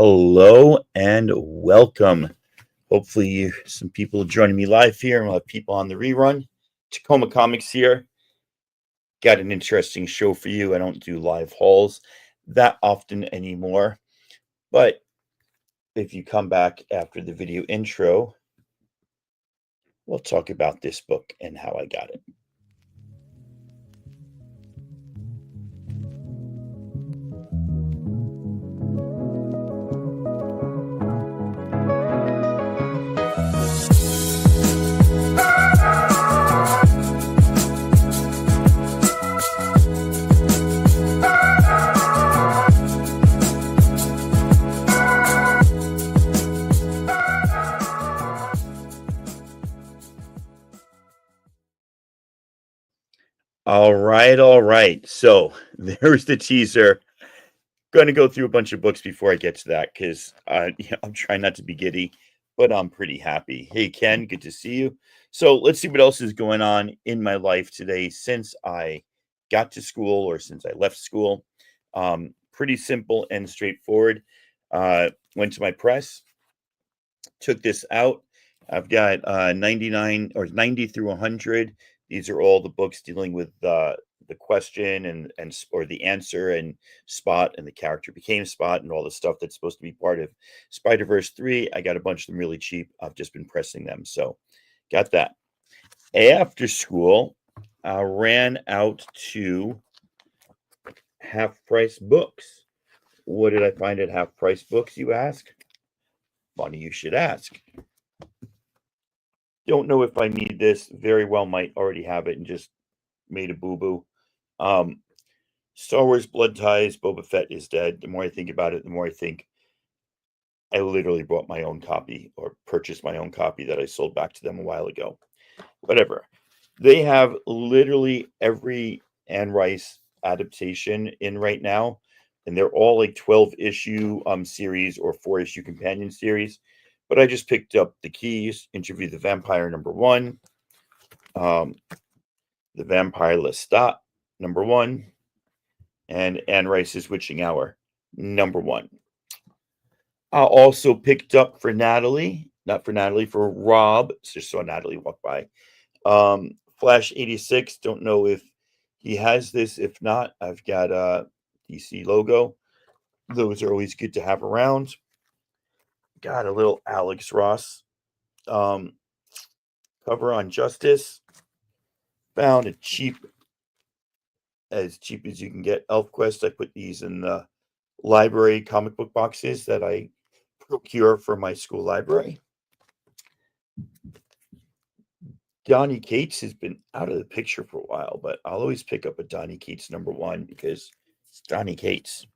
Hello and welcome. Hopefully, some people are joining me live here, and we'll have people on the rerun. Tacoma Comics here. Got an interesting show for you. I don't do live hauls that often anymore, but if you come back after the video intro, we'll talk about this book and how I got it. All right. So there's the teaser. Going to go through a bunch of books before I get to that because I'm trying not to be giddy, but I'm pretty happy. Hey, Ken, good to see you. So let's see what else is going on in my life today since I got to school or since I left school. Pretty simple and straightforward. Went to my press, took this out. I've got 99 or 90 through 100. These are all the books dealing with the question and or the answer and Spot and the character became Spot and all the stuff that's supposed to be part of Spider-Verse 3. I got a bunch of them really cheap. I've just been pressing them. So got that. After school, I ran out to Half Price Books. What did I find at Half Price Books, you ask? Funny you should ask. Don't know if I need this. Very well might already have it and just made a boo-boo. Star Wars Blood Ties, Boba Fett is dead. The more I think about it, the more I think I literally bought my own copy or purchased my own copy that I sold back to them a while ago. Whatever. They have literally every Anne Rice adaptation in right now, and they're all like 12-issue series or 4-issue companion series. But I just picked up The Keys, Interview the Vampire #1, The Vampire Lestat #1, and Anne Rice's Witching Hour #1. I also picked up for Natalie, not for Natalie, for Rob. Just saw Natalie walk by. Flash 86. Don't know if he has this. If not, I've got a DC logo. Those are always good to have around. Got a little Alex Ross cover on Justice. Found as cheap as you can get. ElfQuest. I put these in the library comic book boxes that I procure for my school library. Donny Cates has been out of the picture for a while, but I'll always pick up a Donny Cates #1 because it's Donny Cates.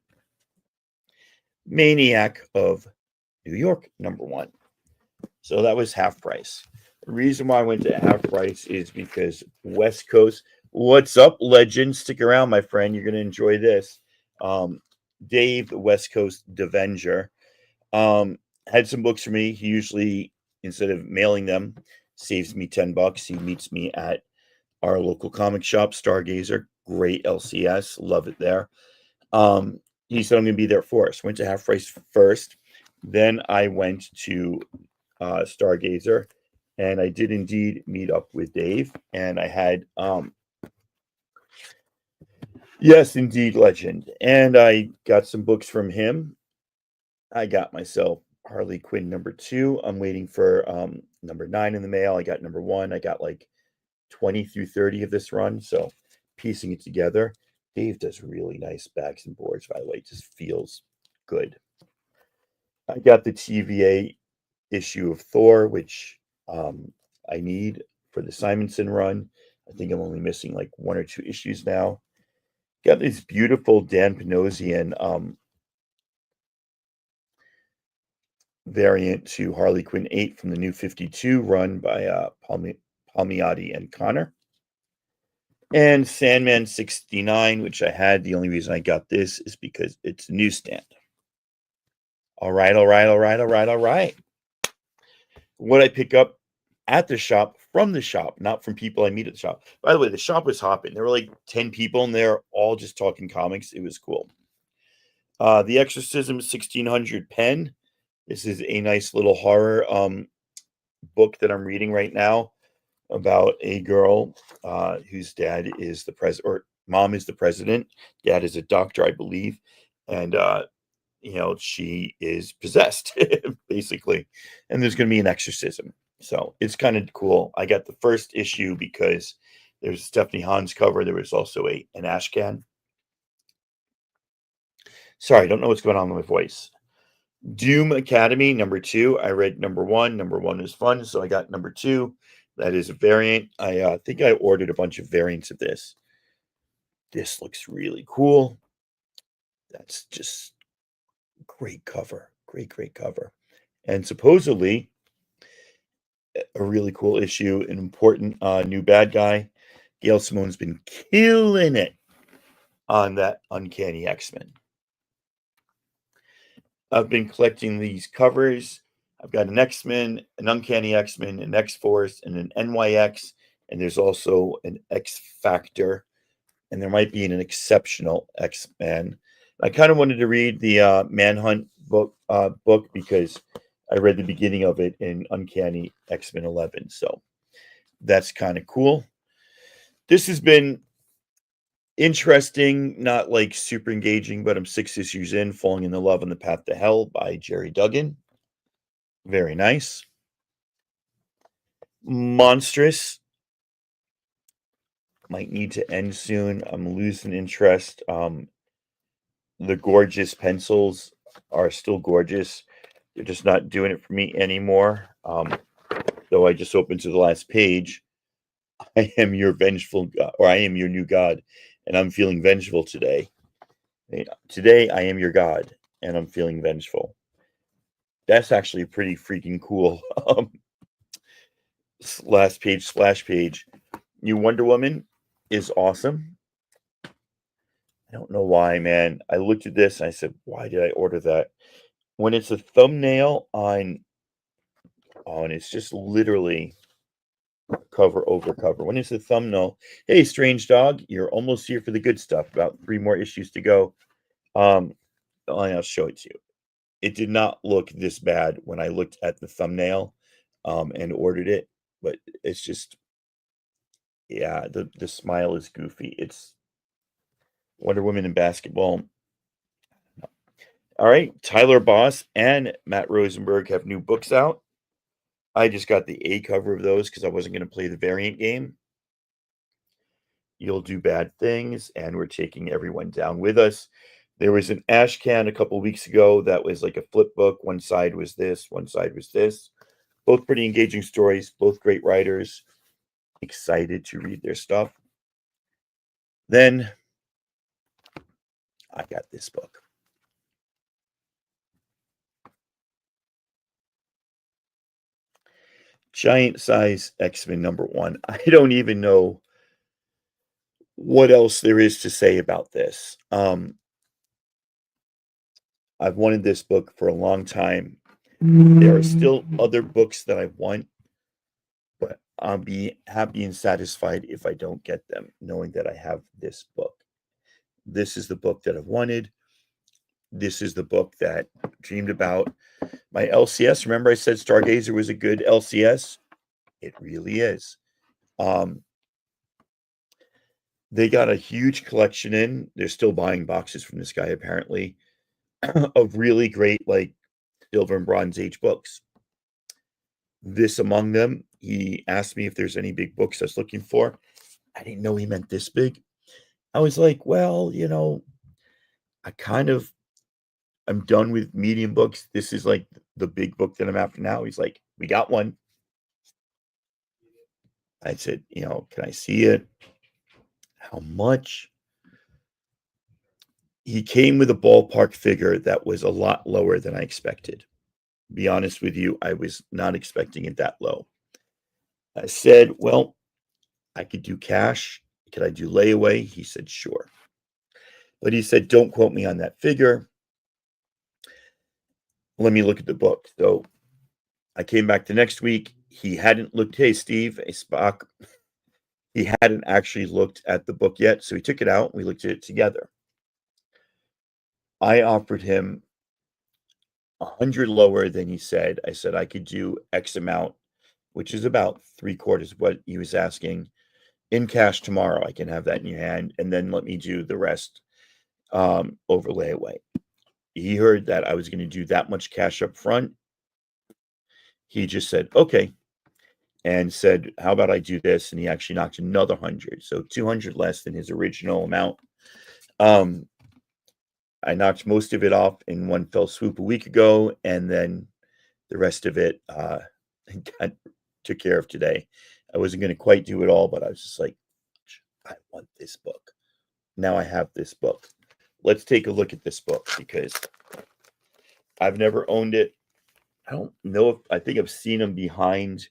Maniac of New York #1. So that was Half Price. The reason why I went to Half Price is because West Coast. What's up, legend? Stick around, my friend. You're going to enjoy this. Dave, the West Coast Devenger, had some books for me. He usually, instead of mailing them, saves me $10. He meets me at our local comic shop, Stargazer. Great LCS. Love it there. He said I'm going to be there for us. Went to Half Price first. Then I went to Stargazer, and I did indeed meet up with Dave. And I had, yes, indeed, legend. And I got some books from him. I got myself Harley Quinn #2. I'm waiting for #9 in the mail. I got #1. I got like 20 through 30 of this run. So piecing it together. Dave does really nice backs and boards, by the way. It just feels good. I got the TVA issue of Thor, which I need for the Simonson run. I think I'm only missing like 1 or 2 issues now. Got this beautiful Dan Panosian variant to Harley Quinn 8 from the New 52 run by Palmiotti and Connor. And Sandman 69, which I had. The only reason I got this is because it's a newsstand. All right. What I pick up at the shop, from the shop, not from people I meet at the shop. By the way, the shop was hopping. There were like 10 people in there, all just talking comics. It was cool. The Exorcism 1600 Pen. This is a nice little horror book that I'm reading right now about a girl whose dad is the president, or mom is the president. Dad is a doctor, I believe, and she is possessed basically, and there's going to be an exorcism. So it's kind of cool. I got the first issue because there's a Stephanie Hans cover. There was also an Ashcan. Sorry, I don't know what's going on with my voice. Doom Academy #2. I read #1. #1 is fun, so I got #2. That is a variant. I think I ordered a bunch of variants of this. This looks really cool. That's just great cover. Great cover. And supposedly a really cool issue, an important new bad guy. Gail Simone's been killing it on that Uncanny X-Men. I've been collecting these covers. I've got an X-Men, an Uncanny X-Men, an X-Force, and an NYX, and there's also an X-Factor, and there might be an exceptional X-Men. I kind of wanted to read the Manhunt book because I read the beginning of it in Uncanny X-Men 11, so that's kind of cool. This has been interesting, not like super engaging, but I'm 6 issues in. Falling in Love on the Path to Hell by Jerry Duggan. Very nice. Monstrous might need to end soon. I'm losing interest. The gorgeous pencils are still gorgeous. They're just not doing it for me anymore. Though I just opened to the last page. I am your vengeful God, or I am your new God, and I'm feeling vengeful today. Today, I am your God, and I'm feeling vengeful. That's actually pretty freaking cool. Last page, splash page. New Wonder Woman is awesome. I don't know why, man. I looked at this and I said, why did I order that? When it's a thumbnail on, and it's just literally cover over cover. When it's a thumbnail, hey, strange dog, you're almost here for the good stuff. About 3 more issues to go. I'll show it to you. It did not look this bad when I looked at the thumbnail and ordered it, but it's just, yeah, the smile is goofy. It's Wonder Woman in basketball. All right, Tyler Boss and Matt Rosenberg have new books out. I just got the A cover of those because I wasn't going to play the variant game. You'll Do Bad Things, and we're taking everyone down with us. There was an Ashcan a couple weeks ago that was like a flip book. One side was this, one side was this. Both pretty engaging stories, both great writers. Excited to read their stuff. Then I got this book. Giant Size X-Men #1. I don't even know what else there is to say about this. I've wanted this book for a long time. There are still other books that I want, but I'll be happy and satisfied if I don't get them, knowing that I have this book. This is the book that I've wanted. This is the book that I dreamed about. My LCS, remember I said Stargazer was a good LCS? It really is. They got a huge collection in. They're still buying boxes from this guy, apparently, of really great, like, Silver and Bronze Age books. This among them. He asked me if there's any big books I was looking for. I didn't know he meant this big. I was like, well, I'm done with medium books. This is like the big book that I'm after now. He's like, we got one. I said, can I see it? How much? He came with a ballpark figure that was a lot lower than I expected. Be honest with you, I was not expecting it that low. I said, well, I could do cash. Could I do layaway? He said, sure. But he said, don't quote me on that figure. Let me look at the book. So I came back the next week. He hadn't looked. Hey, Steve, hey, Spock. He hadn't actually looked at the book yet. So he took it out. And we looked at it together. I offered him 100 lower than he said. I said I could do X amount, which is about three quarters of what he was asking in cash tomorrow. I can have that in your hand, and then let me do the rest overlay away. He heard that I was going to do that much cash up front. He just said, okay, and said, how about I do this? And he actually knocked another 100. So 200 less than his original amount. I knocked most of it off in one fell swoop a week ago, and then the rest of it got took care of today. I wasn't going to quite do it all, but I was just like, I want this book. Now I have this book. Let's take a look at this book because I've never owned it. I don't know if I think I've seen them behind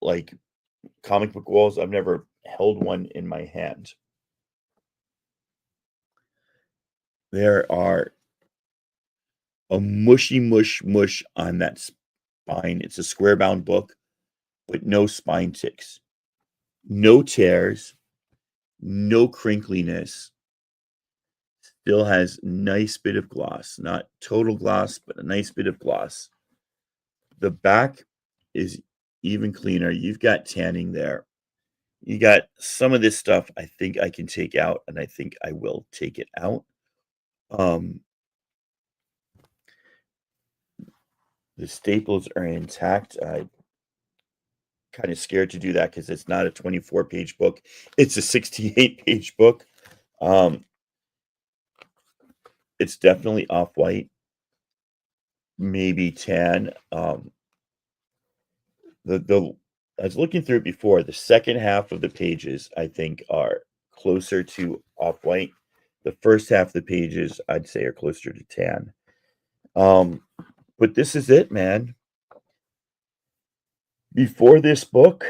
like comic book walls. I've never held one in my hand. There are a mushy mush on that spine. It's a square bound book, but no spine ticks, no tears, no crinkliness. Still has nice bit of gloss, not total gloss, but a nice bit of gloss. The back is even cleaner. You've got tanning there. You got some of this stuff I think I can take out, and I think I will take it out. The staples are intact. I kind of scared to do that because it's not a 24-page book. It's a 68-page book. It's definitely off-white, maybe tan. I was looking through it before. The second half of the pages, I think, are closer to off-white. The first half of the pages, I'd say, are closer to tan. But this is it, man. Before this book,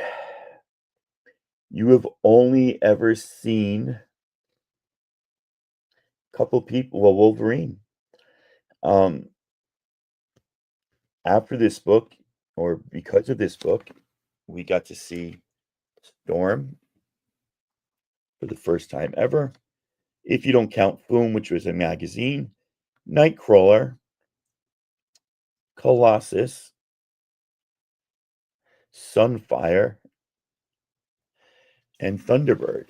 you have only ever seen a couple people. Well, Wolverine. After this book, or because of this book, we got to see Storm for the first time ever. If you don't count Boom, which was a magazine, Nightcrawler, Colossus, Sunfire, and Thunderbird.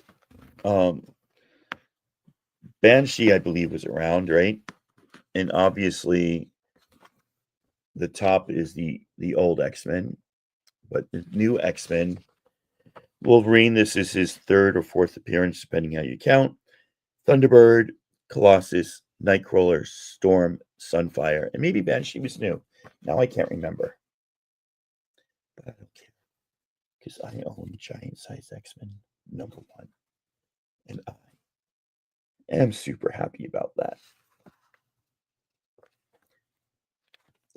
Banshee, I believe, was around, right? And obviously, the top is the old X-Men, but the new X-Men, Wolverine, this is his third or fourth appearance, depending how you count. Thunderbird, Colossus, Nightcrawler, Storm, Sunfire, and maybe Banshee was new. Now I can't remember. But I don't care. Because I own Giant Size X-Men #1. And I am super happy about that.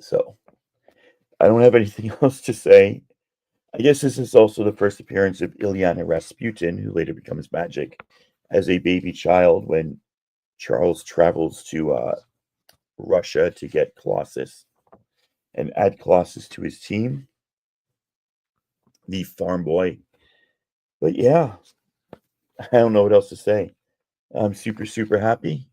So, I don't have anything else to say. I guess this is also the first appearance of Illyana Rasputin, who later becomes Magic, as a baby child when Charles travels to Russia to get Colossus and add Colossus to his team. The farm boy. But yeah, I don't know what else to say. I'm super, super happy.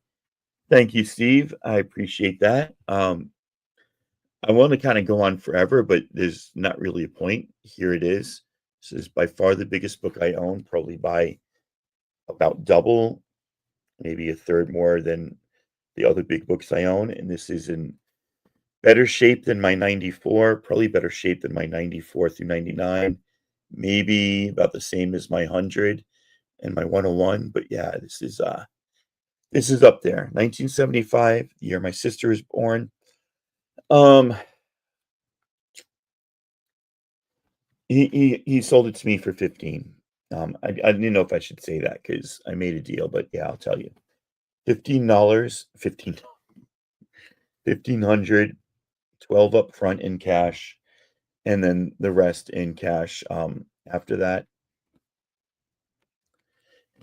Thank you, Steve. I appreciate that. I want to kind of go on forever, but there's not really a point. Here it is. This is by far the biggest book I own, probably by about double, maybe a third more than the other big books I own. And this is in better shape than my 94, probably better shape than my 94 through 99, maybe about the same as my 100 and my 101. But yeah, this is up there. 1975, the year my sister was born. He sold it to me for 15. I didn't know if I should say that because I made a deal, but yeah, I'll tell you. $15, 1,500, 12 up front in cash, and then the rest in cash after that.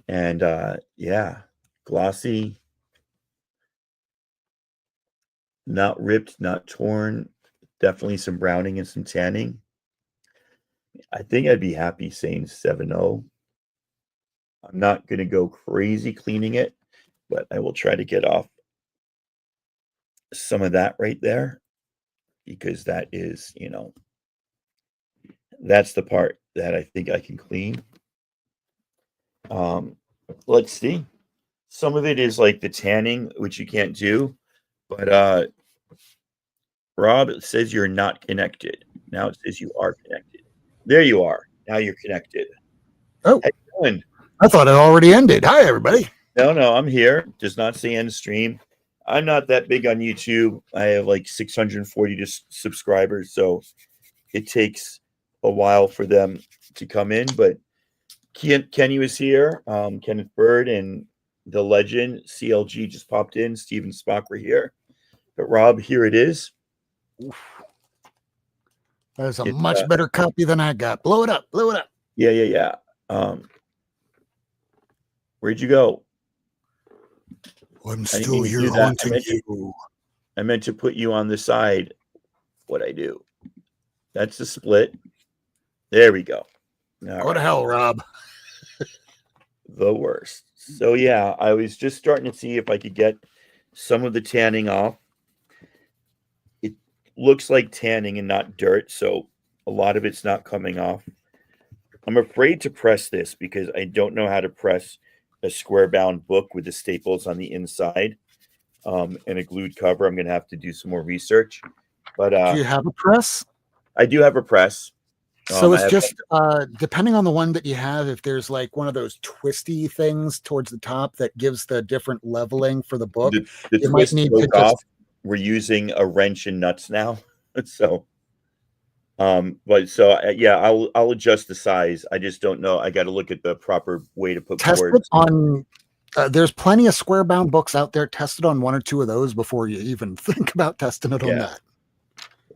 And yeah, glossy, not ripped, not torn, definitely some browning and some tanning. I think I'd be happy saying 7.0. I'm not going to go crazy cleaning it, but I will try to get off some of that right there because that is, that's the part that I think I can clean. Let's see. Some of it is like the tanning, which you can't do, but Rob, it says you're not connected. Now it says you are connected. There you are. Now you're connected. Oh, how you doing? I thought it already ended. Hi, everybody. No, I'm here. Does not say end stream. I'm not that big on YouTube. I have like 640 subscribers, so it takes a while for them to come in. But Kenny was here. Kenneth Bird and the legend CLG just popped in. Steven Spock were here. But Rob, here it is. Oof. That is a much better copy than I got. Blow it up. Blow it up. Yeah. Where'd you go? I'm still here haunting you. I meant to put you on the side. What I do. That's the split. There we go. What the hell, Rob? The worst. So yeah, I was just starting to see if I could get some of the tanning off. It looks like tanning and not dirt, so a lot of it's not coming off. I'm afraid to press this because I don't know how to press a square bound book with the staples on the inside and a glued cover. I'm going to have to do some more research. But do you have a press? I do have a press. So it's just depending on the one that you have, if there's like one of those twisty things towards the top that gives the different leveling for the book, the you might need to off. We're using a wrench and nuts now. So, yeah, I'll adjust the size. I just don't know. I got to look at the proper way to put test boards. It on. There's plenty of square bound books out there. Test it on one or two of those before you even think about testing it on that.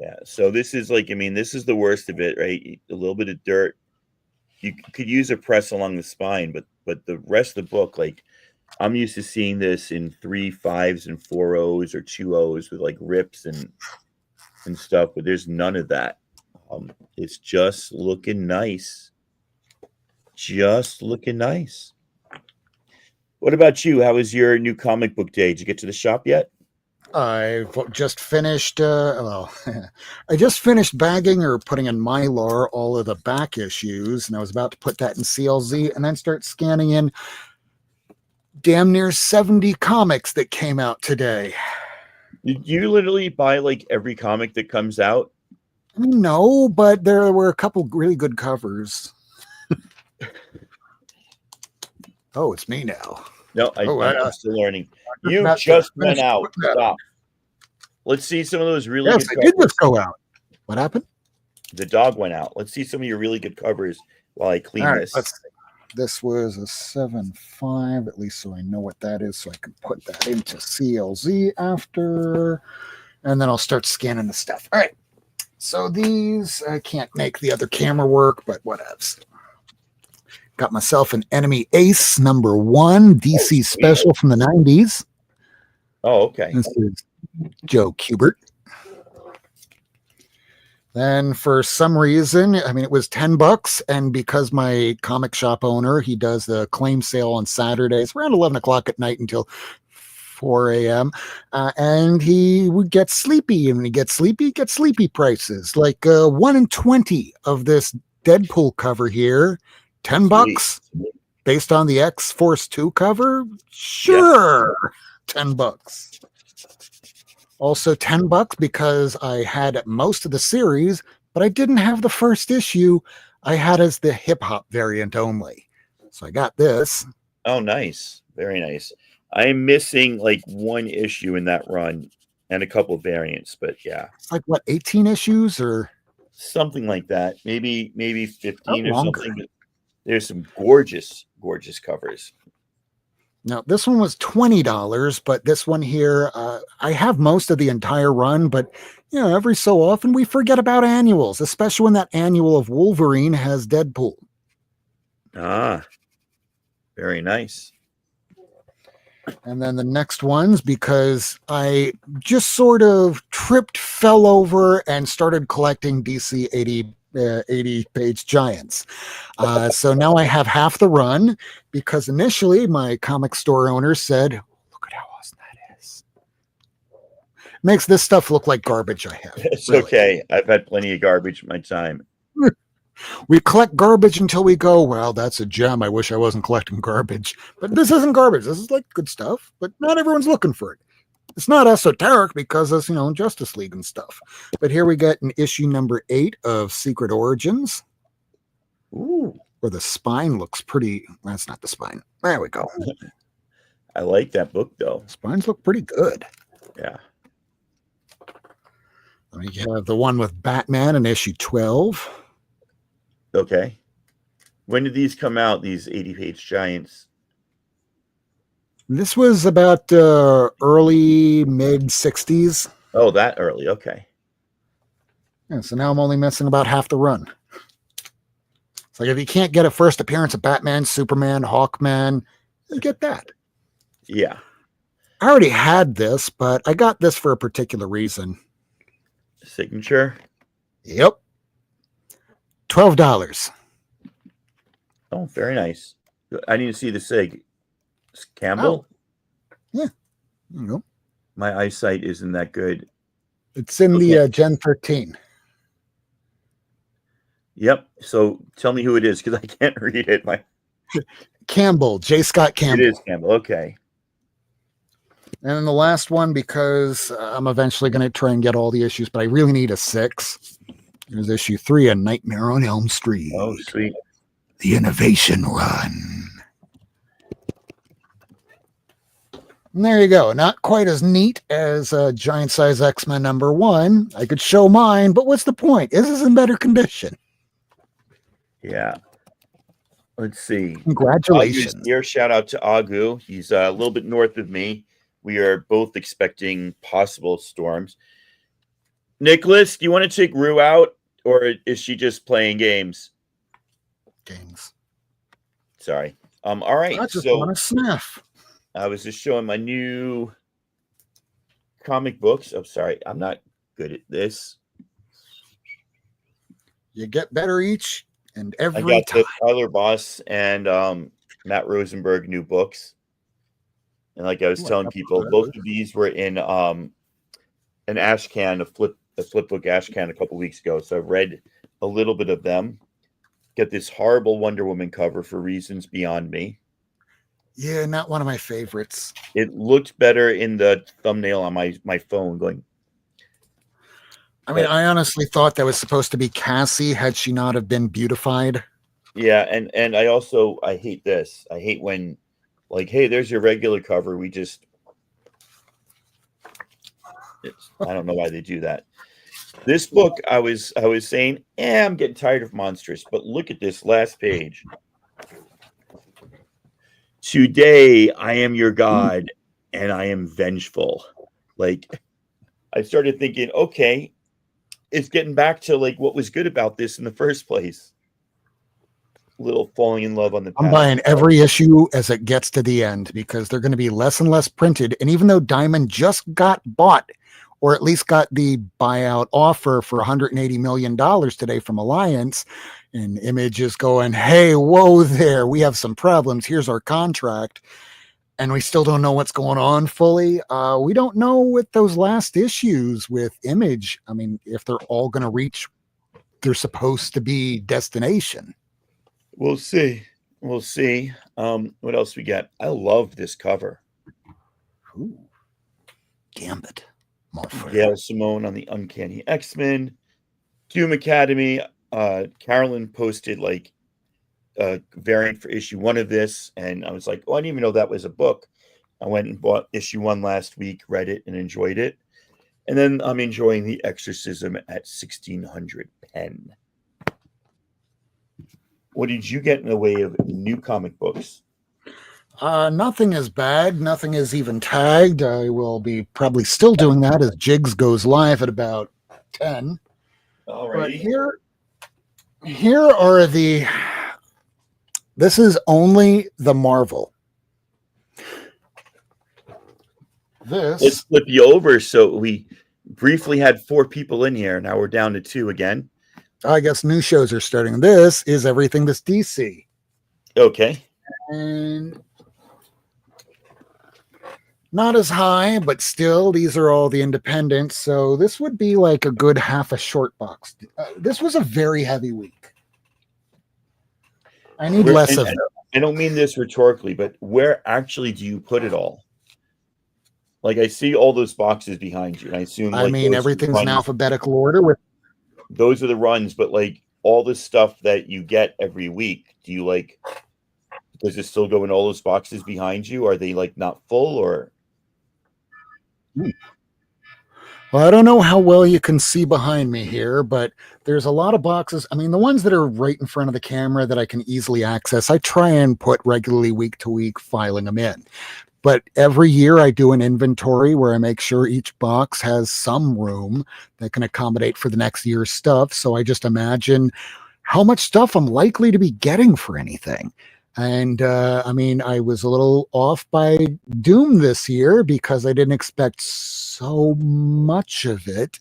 Yeah, so this is like, this is the worst of it, right? A little bit of dirt. You could use a press along the spine, but the rest of the book, like, I'm used to seeing this in 3 5s and 4 O's or 2 O's with like rips and stuff, but there's none of that. It's just looking nice. Just looking nice. What about you? How was your new comic book day? Did you get to the shop yet? I've just finished, I just finished bagging or putting in Mylar all of the back issues, and I was about to put that in CLZ and then start scanning in damn near 70 comics that came out today. Did you literally buy like every comic that comes out? No, but there were a couple really good covers. Oh, it's me now. No, I'm still learning. You just went out. Stop. Let's see some of those really good covers. I did just go out. What happened? The dog went out. Let's see some of your really good covers while I clean this. Let's see. This was a 7.5, at least so I know what that is, so I can put that into CLZ after, and then I'll start scanning the stuff. All right. So these, I can't make the other camera work, but whatevs. Got myself an Enemy Ace #1 DC special from the 90s. Oh, okay. This is Joe Kubert. Then for some reason, it was $10, and because my comic shop owner, he does the claim sale on Saturdays around 11 o'clock at night until 4 a.m. And he would get sleepy, and when he gets sleepy prices. Like 1 in 20 of this Deadpool cover here, $10 based on the X-Force 2 cover. Sure, yeah. $10. Also $10 because I had most of the series, but I didn't have the first issue. I had as the hip hop variant only. So I got this. Oh, nice. Very nice. I'm missing like 1 issue in that run and a couple of variants, but yeah. It's like what, 18 issues or something like that. Maybe 15 or something. But there's some gorgeous covers. Now, this one was $20, but this one here, I have most of the entire run, but every so often we forget about annuals, especially when that annual of Wolverine has Deadpool. Ah, very nice. And then the next ones, because I just sort of fell over and started collecting DC 80-page giants. So now I have half the run, because initially my comic store owner said, look at how awesome that is. makes this stuff look like garbage I have. It's really. okay. I've had plenty of garbage in my time. We collect garbage until we go, well, that's a gem. I wish I wasn't collecting garbage. But this isn't garbage. This is like good stuff, but not everyone's looking for it. It's not esoteric because it's, Justice League and stuff. But here we get an issue number 8 of Secret Origins. Ooh, Where the spine looks pretty. That's not the spine. There we go. I like that book though. Spines look pretty good. Yeah. We have the one with Batman in issue 12. Okay. When did these come out? These 80-page giants. This was about early mid 60s. Oh, that early. Okay. Yeah, so now I'm only missing about half the run. It's like if you can't get a first appearance of Batman, Superman, Hawkman, you get that. Yeah. I already had this, but I got this for a particular reason. Signature. Yep. $12. Oh, very nice. I need to see the sig. Campbell. Yeah. There you go. My eyesight isn't that good. It's in the Gen 13. Yep. So tell me who it is because I can't read it. Campbell, J. Scott Campbell. It is Campbell. Okay. And then the last one, because I'm eventually going to try and get all the issues, but I really need a 6. Here's issue 3, A Nightmare on Elm Street. Oh, sweet. The Innovation Run. And there you go. Not quite as neat as Giant Size X-Men number 1. I could show mine, but what's the point? This is in better condition. Yeah. Let's see. Congratulations. Agu's here. Shout out to Agu. He's a little bit north of me. We are both expecting possible storms. Nicholas, do you want to take Rue out, or is she just playing games? Games. Sorry. All right. I just so want a sniff. I was just showing my new comic books. I'm sorry. I'm not good at this. You get better each and I every got time. the Tyler Boss and Matt Rosenberg new books. And like I was telling people, both of these were in an ash can, a flip book ash can a couple weeks ago. So I've read a little bit of them. Get this horrible Wonder Woman cover for reasons beyond me. Yeah, not one of my favorites. It looked better in the thumbnail on my phone going. I mean, I honestly thought that was supposed to be Cassie had she not have been beautified. Yeah, and I hate this. I hate when like, hey, there's your regular cover. I don't know why they do that. This book, I was saying, I'm getting tired of monsters, but look at this last page. Today, I am your God, and I am vengeful. Like, I started thinking, okay, it's getting back to like what was good about this in the first place. Little falling in love on the path. I'm buying every issue as it gets to the end because they're going to be less and less printed. And even though Diamond just got bought, or at least got the buyout offer for $180 million today from Alliance, and Image is going, hey, whoa there, we have some problems. Here's our contract. And we still don't know what's going on fully. We don't know with those last issues with Image. I mean, if they're all going to reach their supposed to be destination. We'll see. We'll see. What else we got? I love this cover. Ooh. Gambit. Gail Simone on the Uncanny X-Men. Doom Academy. Carolyn posted like a variant for issue 1 of this, and I was like, oh, I didn't even know that was a book. I went and bought issue 1 last week, read it, and enjoyed it. And then I'm enjoying The Exorcism at 1600 pen. What did you get in the way of new comic books? Nothing is bad. Nothing is even tagged. I will be probably still doing that as Jigs goes live at about 10. All But right. here are the. This is only the Marvel. Let's This. flip you over. So we briefly had 4 people in here. Now we're down to 2 again. I guess new shows are starting. This is everything that's DC. Okay. And Not as high, but still, these are all the independents. So this would be like a good half a short box. This was a very heavy week. I need Where less and of it. I don't mean this rhetorically, but where actually do you put it all? Like I see all those boxes behind you, and I assume I like mean, everything's in alphabetical order with those are the runs, but like all the stuff that you get every week, do you like does it still go in all those boxes behind you? Are they like not full or well, I don't know how well you can see behind me here, but there's a lot of boxes. I mean, the ones that are right in front of the camera that I can easily access, I try and put regularly week to week, filing them in. But every year I do an inventory where I make sure each box has some room that can accommodate for the next year's stuff. So I just imagine how much stuff I'm likely to be getting for anything. And I mean, I was a little off by Doom this year because I didn't expect so much of it.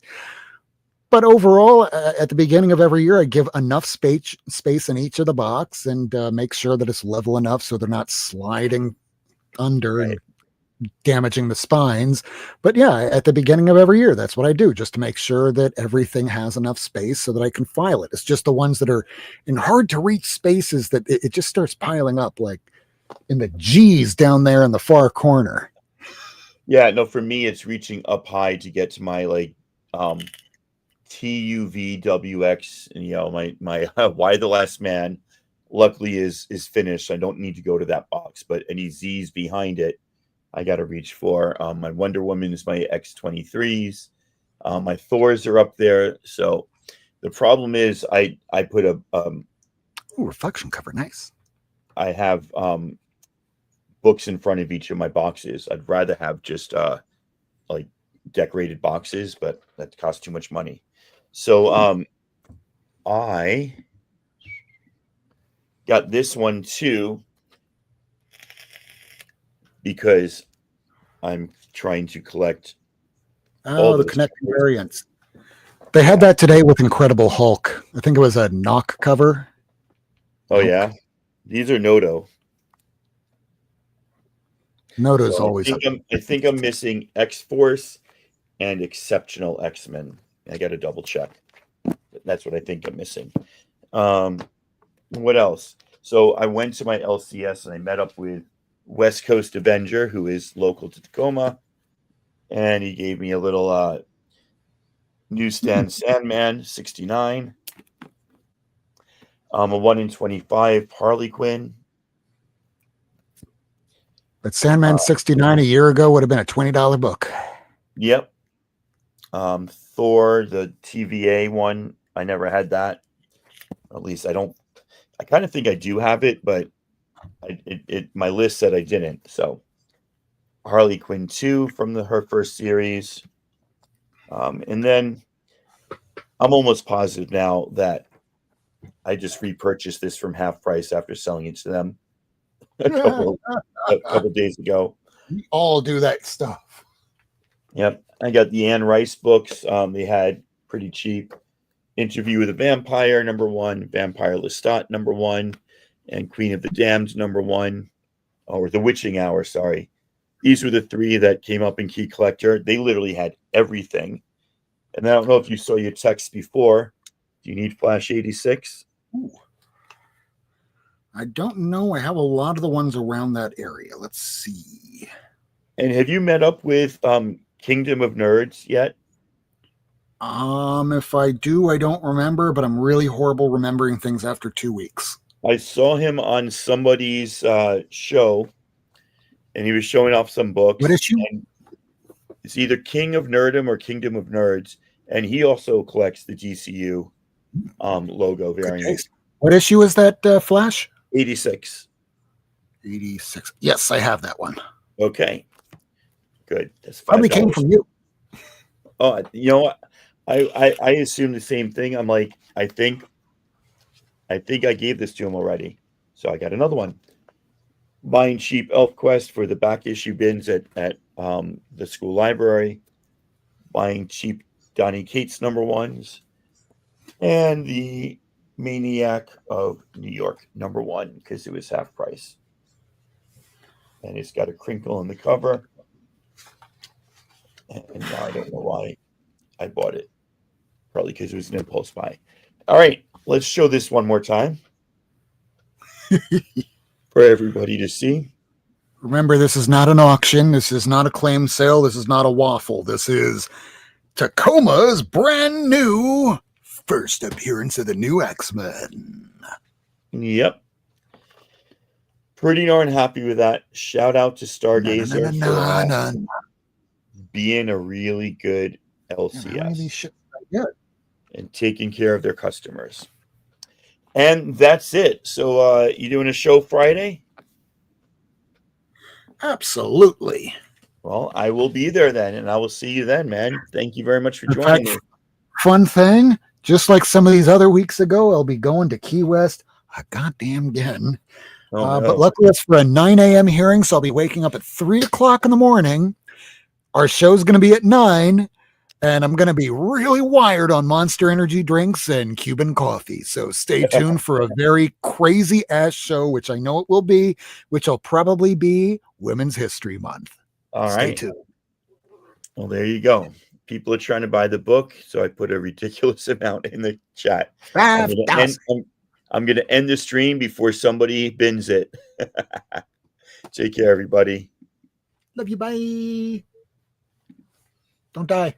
But overall, at the beginning of every year, I give enough space in each of the box and make sure that it's level enough so they're not sliding under right? and damaging the spines. But yeah, at the beginning of every year, that's what I do just to make sure that everything has enough space so that I can file it. It's just the ones that are in hard to reach spaces that it just starts piling up like in the G's down there in the far corner. Yeah, no, for me it's reaching up high to get to my like um TUVWX, and my Why the Last Man luckily is finished. I don't need to go to that box, but any Z's behind it I got to reach for. My Wonder Woman is my X-23s. My Thors are up there. So the problem is I put a Ooh, reflection cover, nice. I have books in front of each of my boxes. I'd rather have just like decorated boxes, but that costs too much money. So I got this one too because I'm trying to collect all Oh, the those connecting covers. variants. They had Yeah. that today with Incredible Hulk. I think it was a knock cover. Oh yeah. These are Noto. Nota's So always I think I'm missing X Force and Exceptional X Men. I got to double check. That's what I think I'm missing. Um, what else? So I went to my LCS and I met up with West Coast Avenger, who is local to Tacoma, and he gave me a little newsstand Sandman 69, a 1 in 25 Harley Quinn. But Sandman 69 a year ago would have been a $20 book. Yep. Thor, the TVA one. I never had that. At least I don't. I kind of think I do have it, but my list said I didn't. So Harley Quinn 2 from her first series. And then I'm almost positive now that I just repurchased this from half price after selling it to them a couple days ago. We all do that stuff. Yep. I got the Anne Rice books. They had pretty cheap. Interview with a Vampire, #1. Vampire Lestat, #1. And Queen of the Damned, #1. Or The Witching Hour, sorry. These were the three that came up in Key Collector. They literally had everything. And I don't know if you saw your text before. Do you need Flash 86? Ooh. I don't know. I have a lot of the ones around that area. Let's see. And have you met up with Kingdom of Nerds yet? If I do, I don't remember, but I'm really horrible remembering things after 2 weeks. I saw him on somebody's show, and he was showing off some books. What issue? And it's either King of Nerdom or Kingdom of Nerds, and he also collects the GCU logo variant. What issue is that, Flash? 86. 86. Yes, I have that one. Okay, good. That's $5. Probably came from you. Oh, you know what? I assume the same thing. I'm like, I think I gave this to him already, so I got another one. Buying cheap ElfQuest for the back issue bins at the school library. Buying cheap Donny Cates #1s, and the Maniac of New York #1 because it was half price, and it's got a crinkle in the cover. And now I don't know why I bought it. Probably because it was an impulse buy. All right, let's show this one more time for everybody to see. Remember, this is not an auction. This is not a claim sale. This is not a waffle. This is Tacoma's brand new first appearance of the new X-Men. Yep. Pretty darn happy with that. Shout out to Stargazer for being a really good LCS and taking care of their customers. And that's it. So you doing a show Friday? Absolutely. Well, I will be there then, and I will see you then, man. Thank you very much for joining me. Fun thing, just like some of these other weeks ago, I'll be going to Key West a goddamn again. Oh, no. But luckily it's for a 9 a.m. hearing, so I'll be waking up at 3 o'clock in the morning. Our show's going to be at 9, and I'm going to be really wired on Monster Energy drinks and Cuban coffee. So stay tuned for a very crazy-ass show, which I know it will be, which will probably be Women's History Month. All Stay right. tuned. Well, there you go. People are trying to buy the book, so I put a ridiculous amount in the chat. I'm going to end the stream before somebody bins it. Take care, everybody. Love you. Bye. Don't die.